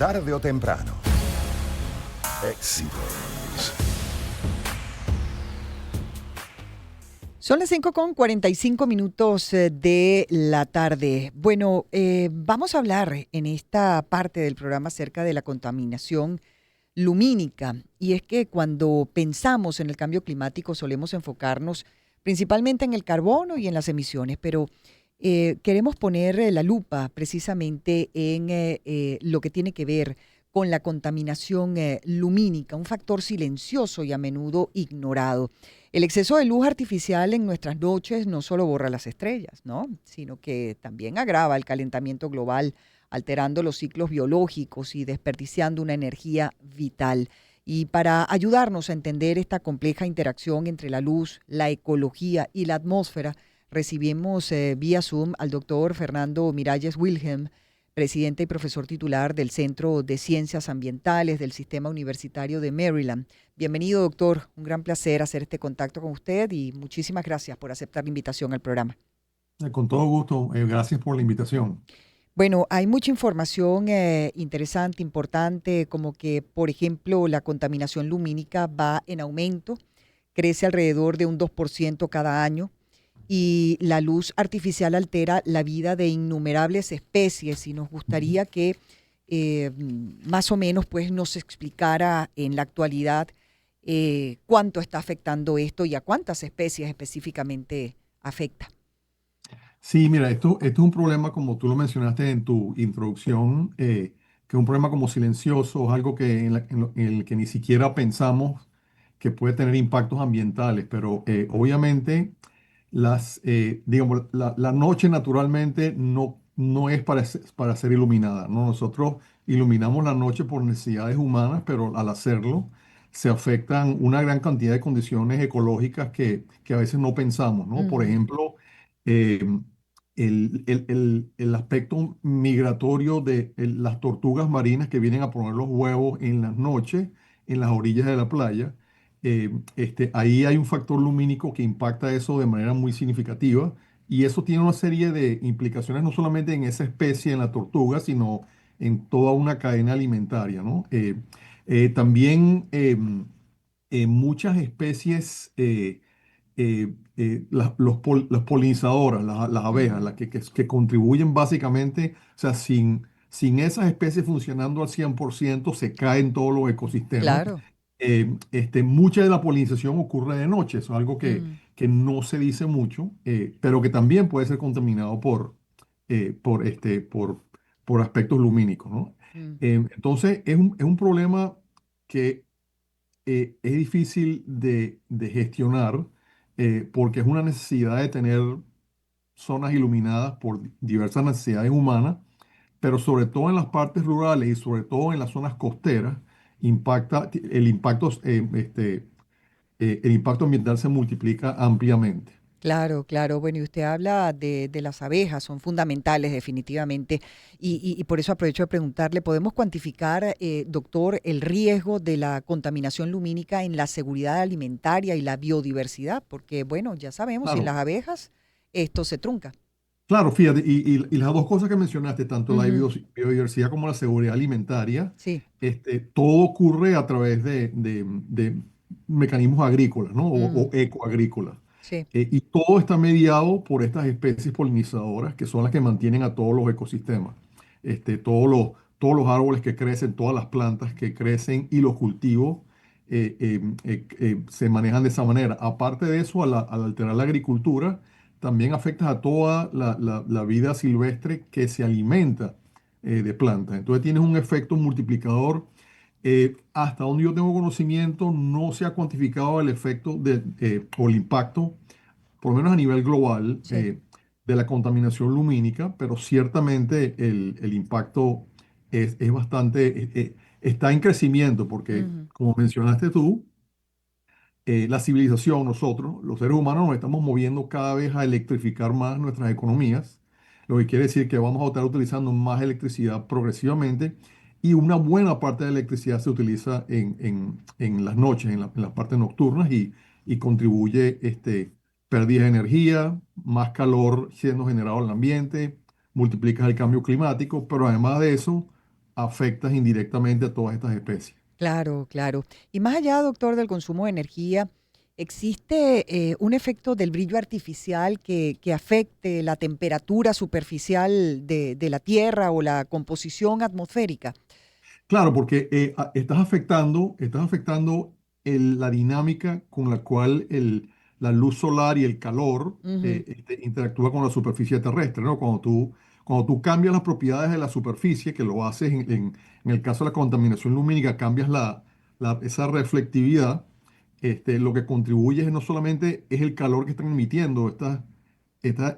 tarde o temprano. Éxitos. Son las 5:45 de la tarde. Bueno, vamos a hablar en esta parte del programa acerca de la contaminación lumínica. Y es que cuando pensamos en el cambio climático solemos enfocarnos principalmente en el carbono y en las emisiones, pero queremos poner la lupa precisamente en lo que tiene que ver con la contaminación lumínica, un factor silencioso y a menudo ignorado. El exceso de luz artificial en nuestras noches no solo borra las estrellas, ¿no? Sino que también agrava el calentamiento global, alterando los ciclos biológicos y desperdiciando una energía vital. Y para ayudarnos a entender esta compleja interacción entre la luz, la ecología y la atmósfera, recibimos vía Zoom al doctor Fernando Miralles Wilhelm, presidente y profesor titular del Centro de Ciencias Ambientales del Sistema Universitario de Maryland. Bienvenido, doctor. Un gran placer hacer este contacto con usted y muchísimas gracias por aceptar la invitación al programa. Con todo gusto, gracias por la invitación. Bueno, hay mucha información interesante, importante, como que, por ejemplo, la contaminación lumínica va en aumento, crece alrededor de un 2% cada año y la luz artificial altera la vida de innumerables especies y nos gustaría que más o menos pues nos explicara en la actualidad cuánto está afectando esto y a cuántas especies específicamente afecta. Sí, mira, esto es un problema, como tú lo mencionaste en tu introducción, que es un problema como silencioso, es algo que en el que ni siquiera pensamos que puede tener impactos ambientales, pero obviamente digamos, la noche naturalmente no es para ser iluminada, ¿no? Nosotros iluminamos la noche por necesidades humanas, pero al hacerlo se afectan una gran cantidad de condiciones ecológicas que a veces no pensamos, ¿no? Por Ujú, ejemplo, eh, el aspecto migratorio de las tortugas marinas que vienen a poner los huevos en las noches en las orillas de la playa. Ahí hay un factor lumínico que impacta eso de manera muy significativa y eso tiene una serie de implicaciones no solamente en esa especie, en la tortuga, sino en toda una cadena alimentaria, ¿no? También muchas especies, las polinizadoras, las abejas, ujú. que contribuyen básicamente, o sea, sin esas especies funcionando al 100% se caen todos los ecosistemas. Claro. Mucha de la polinización ocurre de noche, eso es algo Mm, que no se dice mucho, pero que también puede ser contaminado eh, por, este, por, por aspectos lumínicos, ¿no? mm. Entonces, es un problema que es difícil de gestionar porque es una necesidad de tener zonas iluminadas por diversas necesidades humanas, pero sobre todo en las partes rurales y sobre todo en las zonas costeras, el impacto ambiental se multiplica ampliamente. Claro, claro. Bueno, y usted habla de las abejas, son fundamentales definitivamente. Y por eso aprovecho de preguntarle, ¿podemos cuantificar, doctor, el riesgo de la contaminación lumínica en la seguridad alimentaria y la biodiversidad? Porque, bueno, ya sabemos, sin las Claro, abejas esto se trunca. claro, fíjate, y las dos cosas que mencionaste, tanto la Ujú, biodiversidad como la seguridad alimentaria, sí. todo ocurre a través de mecanismos agrícolas, ¿no? O Mm, ecoagrícolas. sí, Y todo está mediado por estas especies polinizadoras que son las que mantienen a todos los ecosistemas. Todos los árboles que crecen, todas las plantas que crecen y los cultivos se manejan de esa manera. Aparte de eso, al alterar la agricultura, también afecta a toda la vida silvestre que se alimenta de plantas. Entonces tienes un efecto multiplicador. Hasta donde yo tengo conocimiento, no se ha cuantificado el efecto o el impacto, por lo menos a nivel global, sí. de la contaminación lumínica, pero ciertamente el impacto es bastante, está en crecimiento, porque Ujú, como mencionaste tú, la civilización, nosotros, los seres humanos, nos estamos moviendo cada vez a electrificar más nuestras economías, lo que quiere decir que vamos a estar utilizando más electricidad progresivamente y una buena parte de la electricidad se utiliza en las noches, en las partes nocturnas y contribuye pérdida de energía, más calor siendo generado en el ambiente, multiplicas el cambio climático, pero además de eso, afectas indirectamente a todas estas especies. Claro, claro. Y más allá, doctor, del consumo de energía, ¿existe un efecto del brillo artificial que afecte la temperatura superficial de la Tierra o la composición atmosférica? Claro, porque estás afectando la dinámica con la cual la luz solar y el calor Ujú. interactúa con la superficie terrestre, ¿no? Cuando tú cambias las propiedades de la superficie, que lo haces en el caso de la contaminación lumínica, cambias esa reflectividad, lo que contribuye es no solamente es el calor que están emitiendo esta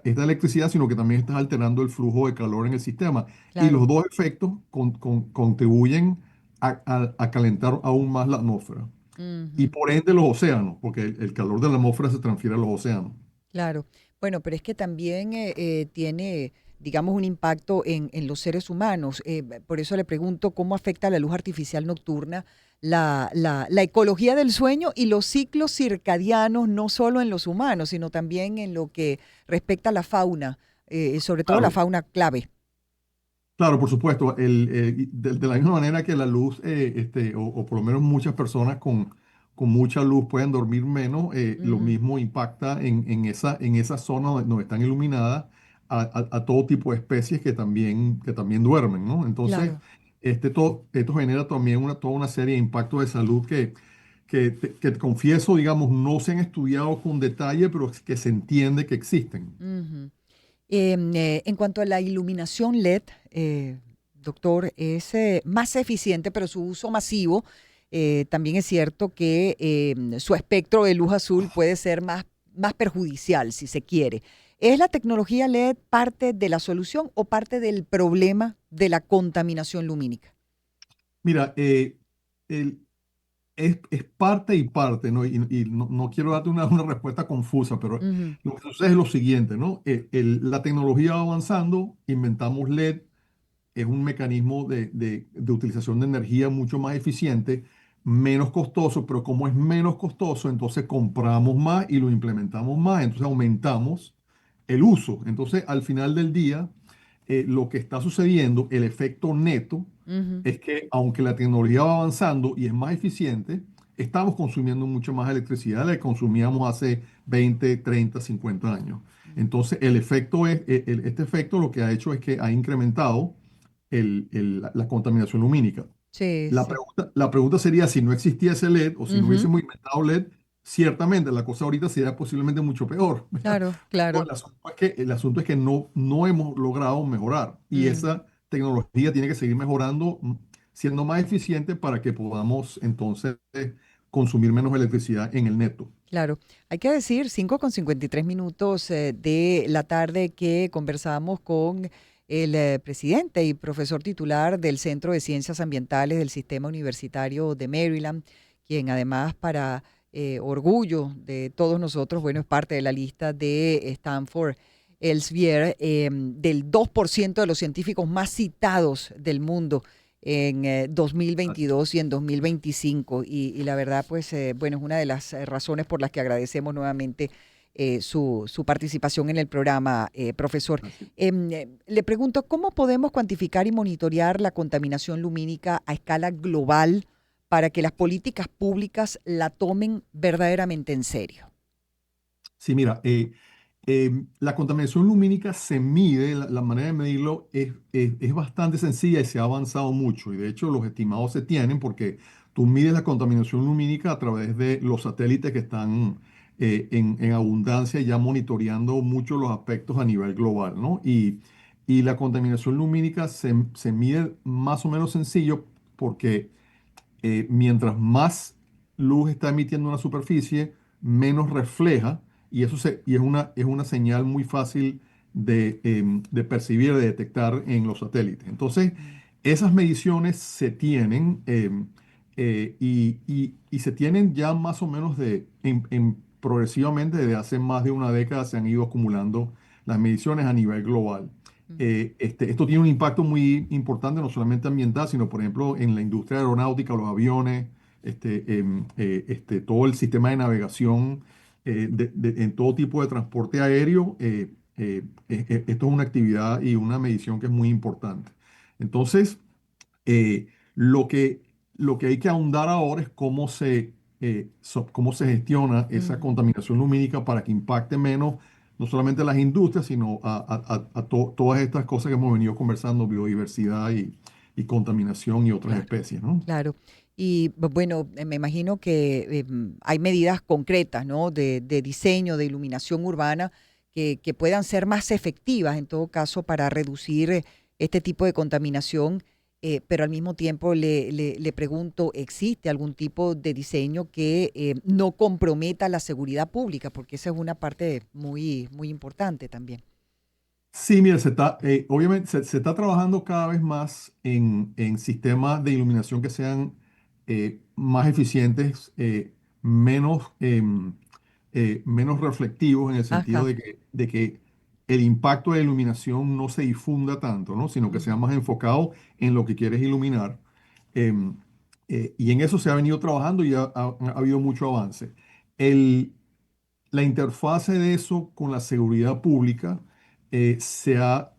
electricidad, sino que también estás alterando el flujo de calor en el sistema. Y Claro. los dos efectos contribuyen a calentar aún más la atmósfera. Y Ujú. por ende los océanos, porque el calor de la atmósfera se transfiere a los océanos. Claro. Bueno, pero es que también tiene, digamos, un impacto en los seres humanos. Por eso le pregunto cómo afecta la luz artificial nocturna la ecología del sueño y los ciclos circadianos, no solo en los humanos, sino también en lo que respecta a la fauna, sobre todo la Claro, fauna clave. claro, por supuesto. De la misma manera que la luz, o por lo menos muchas personas con mucha luz pueden dormir menos, lo Ujú. mismo impacta en esa zona donde están iluminadas a todo tipo de especies que también duermen, ¿no? Entonces, Claro. esto genera también toda una serie de impactos de salud que te confieso, digamos, no se han estudiado con detalle, pero que se entiende que existen. Ujú. En cuanto a la iluminación LED, doctor, es más eficiente, pero su uso masivo también es cierto que su espectro de luz azul puede ser más perjudicial, si se quiere. ¿Es la tecnología LED parte de la solución o parte del problema de la contaminación lumínica? Mira, el- es parte y parte, ¿no? Y no quiero darte una respuesta confusa, pero Ujú. lo que sucede es lo siguiente, ¿no? La tecnología va avanzando, inventamos LED, es un mecanismo de utilización de energía mucho más eficiente, menos costoso, pero como es menos costoso, entonces compramos más y lo implementamos más, entonces aumentamos el uso. Entonces, al final del día, lo que está sucediendo, el efecto neto, Ujú. es que aunque la tecnología va avanzando y es más eficiente, estamos consumiendo mucho más electricidad de la que consumíamos hace 20, 30, 50 años. Entonces, este efecto lo que ha hecho es que ha incrementado la contaminación lumínica. Sí, sí. La pregunta sería, si no existía ese LED o si no Ujú. hubiésemos inventado LED, ciertamente la cosa ahorita sería posiblemente mucho peor. Claro, Pero claro. el asunto es que no hemos logrado mejorar y Mm. esa tecnología tiene que seguir mejorando, siendo más eficiente para que podamos entonces consumir menos electricidad en el neto. Claro, hay que decir, 5:53 de la tarde que conversamos con el presidente y profesor titular del Centro de Ciencias Ambientales del Sistema Universitario de Maryland, quien además para orgullo de todos nosotros, bueno, es parte de la lista de Stanford Elsevier, del 2% de los científicos más citados del mundo en 2022 y en 2025. Y la verdad, pues, bueno, es una de las razones por las que agradecemos nuevamente su participación en el programa, profesor. Así. Le pregunto, ¿cómo podemos cuantificar y monitorear la contaminación lumínica a escala global para que las políticas públicas la tomen verdaderamente en serio? Sí, mira, la contaminación lumínica se mide, la manera de medirlo es bastante sencilla y se ha avanzado mucho. Y de hecho los estimados se tienen porque tú mides la contaminación lumínica a través de los satélites que están en abundancia ya monitoreando mucho los aspectos a nivel global, ¿no? Y la contaminación lumínica se mide más o menos sencillo porque mientras más luz está emitiendo una superficie, menos refleja, y es una señal muy fácil de percibir, de detectar en los satélites. Entonces, Mm. esas mediciones se tienen, y se tienen ya más o menos progresivamente, desde hace más de una década se han ido acumulando las mediciones a nivel global. Mm. Esto tiene un impacto muy importante, no solamente ambiental, sino, por ejemplo, en la industria aeronáutica, los aviones, todo el sistema de navegación, en todo tipo de transporte aéreo. Esto es una actividad y una medición que es muy importante. Entonces, Eh, lo que, lo que hay que ahondar ahora es cómo se gestiona esa Ujú. contaminación lumínica para que impacte menos no solamente a las industrias, sino todas estas cosas que hemos venido conversando, biodiversidad y contaminación y otras Claro, especies, ¿no? claro. Y bueno, me imagino que hay medidas concretas, ¿no? De diseño, de iluminación urbana, que puedan ser más efectivas en todo caso para reducir este tipo de contaminación. Pero al mismo tiempo le pregunto, ¿existe algún tipo de diseño que no comprometa la seguridad pública? Porque esa es una parte muy, muy importante también. Sí, mira, obviamente se está trabajando cada vez más en sistemas de iluminación que sean más eficientes, menos reflectivos en el sentido Ajá. de que el impacto de la iluminación no se difunda tanto, ¿no? Sino que sea Ujú, más enfocado en lo que quieres iluminar. Em, y en eso se ha venido trabajando y ha habido mucho avance. La interfase de eso con la seguridad pública se ha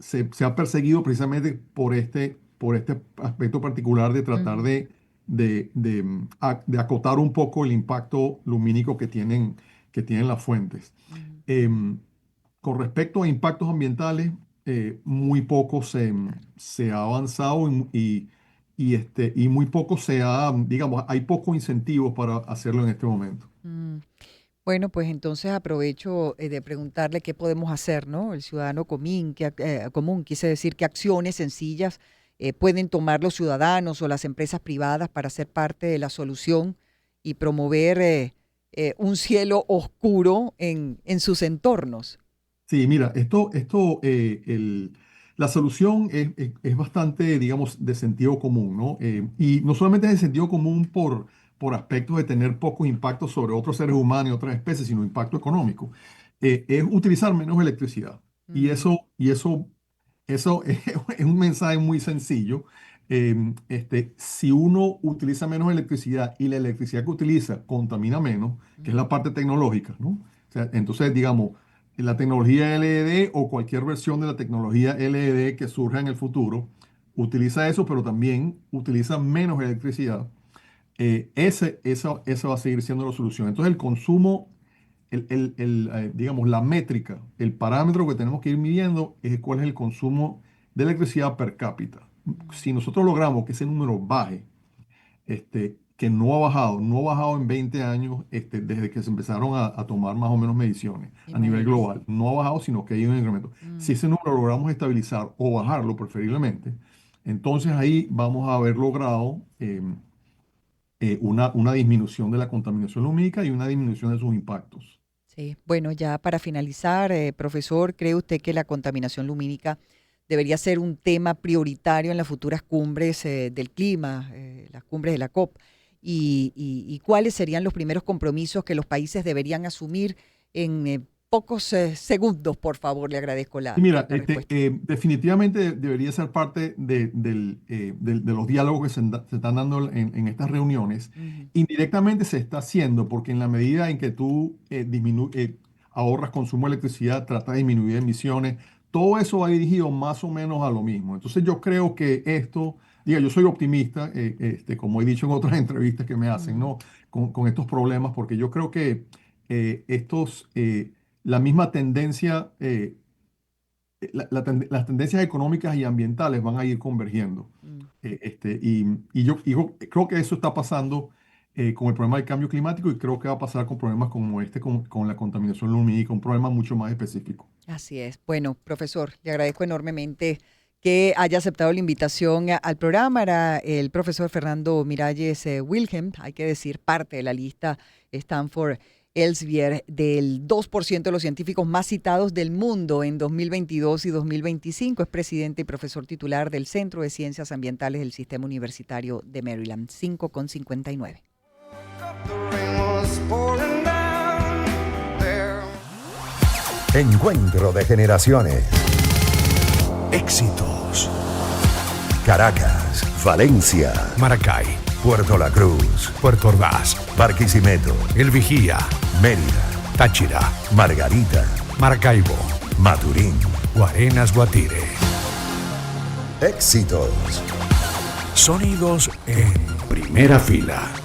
perseguido precisamente por este aspecto particular de tratar ujú, de acotar un poco el impacto lumínico que tienen las fuentes. ujú. Em, con respecto a impactos ambientales, muy poco Claro. se ha avanzado y muy poco digamos, hay pocos incentivos para hacerlo en este momento. Mm. Bueno, pues entonces aprovecho de preguntarle qué podemos hacer, ¿no? El ciudadano común, quise decir, qué acciones sencillas pueden tomar los ciudadanos o las empresas privadas para ser parte de la solución y promover un cielo oscuro en sus entornos. Sí, mira, la solución es bastante, digamos, de sentido común, ¿no? Y no solamente es de sentido común por aspectos de tener poco impacto sobre otros seres humanos y otras especies, sino impacto económico. Es utilizar menos electricidad. Y Mm, eso es un mensaje muy sencillo. Si uno utiliza menos electricidad y la electricidad que utiliza contamina menos, que es ujú, la parte tecnológica, ¿no? O sea, entonces, digamos, la tecnología LED o cualquier versión de la tecnología LED que surja en el futuro utiliza eso, pero también utiliza menos electricidad. Esa va a seguir siendo la solución. Entonces, el consumo, digamos, la métrica, el parámetro que tenemos que ir midiendo es cuál es el consumo de electricidad per cápita. mm. Si nosotros logramos que ese número baje, que no ha bajado en 20 años, desde que se empezaron a tomar más o menos mediciones a nivel Imagínese. global. No ha bajado, sino que hay un incremento. Si Mm. ese número lo logramos estabilizar o bajarlo preferiblemente, entonces ahí vamos a haber logrado una disminución de la contaminación lumínica y una disminución de sus impactos. Sí, bueno, ya para finalizar, profesor, ¿cree usted que la contaminación lumínica debería ser un tema prioritario en las futuras cumbres del clima, las cumbres de la COP? Y cuáles serían los primeros compromisos que los países deberían asumir en pocos segundos, por favor? Le agradezco Y la, mira, la respuesta. definitivamente debería ser parte de los diálogos que se están dando en estas reuniones. Ujú, Indirectamente se está haciendo, porque en la medida en que tú ahorras consumo de electricidad, tratas de disminuir emisiones, todo eso va dirigido más o menos a lo mismo. Entonces yo creo que yo soy optimista, como he dicho en otras entrevistas que me hacen, ujú, ¿no? Con estos problemas, porque yo creo que la misma tendencia las tendencias económicas y ambientales van a ir convergiendo. mm. Y yo creo que eso está pasando con el problema del cambio climático y creo que va a pasar con problemas como con la contaminación lumínica, un problema mucho más específico. Así es. Bueno, profesor, le agradezco enormemente que haya aceptado la invitación al programa. Era el profesor Fernando Miralles Wilhelm, hay que decir, parte de la lista Stanford Elsevier del 2% de los científicos más citados del mundo en 2022 y 2025. Es presidente y profesor titular del Centro de Ciencias Ambientales del Sistema Universitario de Maryland. 5:59. Encuentro de generaciones. Éxitos. Caracas, Valencia, Maracay, Puerto La Cruz, Puerto Ordaz, Barquisimeto, El Vigía, Mérida, Táchira, Margarita, Maracaibo, Maturín. Guarenas, Guatire. Éxitos. Sonidos en primera fila.